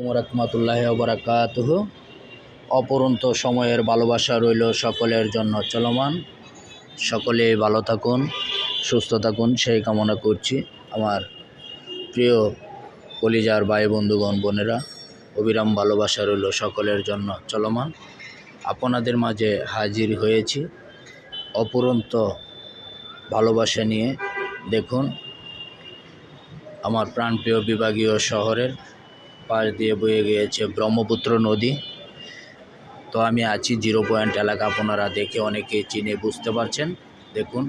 রাহমাতুল্লাহি ওয়া বারাকাতুহু। অপরন্ত সময়ের ভালোবাসা রইল সকলের জন্য চলমান। সকলেই ভালো থাকুন, সুস্থ থাকুন সেই কামনা করছি। আমার প্রিয় কলিজার ভাই বন্ধুগণ, বোনেরা, অবিরাম ভালোবাসা রইল সকলের জন্য চলমান। আপনাদের মাঝে হাজির হয়েছি অপরন্ত ভালোবাসা নিয়ে। দেখুন, আমার প্রাণপ্রিয় বিভাগীয় শহরের পাশ দিয়ে বয়ে গিয়েছে ব্রহ্মপুত্র নদী। তো আমি আছি 0 পয়েন্ট এলাকা, আপনারা দেখে অনেকেই চিনে বুঝতে পারছেন। দেখুন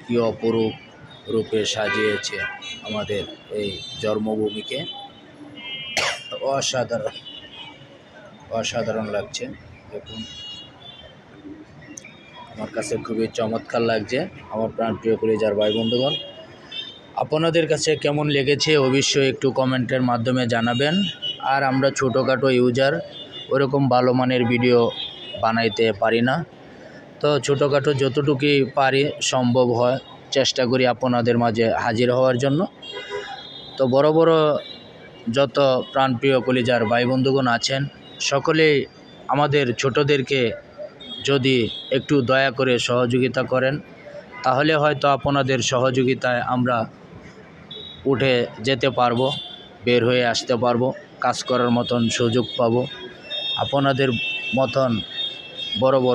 কি অপরূপ রূপে সাজিয়েছে আমাদের এই জন্মভূমিকে। অসাধারণ অসাধারণ লাগছে। দেখুন, আমার কাছে খুবই চমৎকার লাগছে। আমার প্রাণপ্রিয় কলিজার ভাই বন্ধুগণ, আপনাদের কাছে কেমন লেগেছে অবশ্যই একটু কমেন্টের মাধ্যমে জানাবেন। আর আমরা ছোটোখাটো ইউজার, ওরকম ভালো মানের ভিডিও বানাইতে পারি না। তো ছোটোখাটো যতটুকুই পারি সম্ভব হয় চেষ্টা করি আপনাদের মাঝে হাজির হওয়ার জন্য। তো বড় বড় যত প্রাণপ্রিয় কলিজার ভাই বন্ধুগণ আছেন, সকলেই আমাদের ছোটদেরকে যদি একটু দয়া করে সহযোগিতা করেন, তাহলে হয়তো আপনাদের সহযোগিতায় আমরা উঠে যেতে পারবো, বের হয়ে আসতে পারবো, কাজ করার মতন সুযোগ পাবো। আপনাদের মতন বড় বড়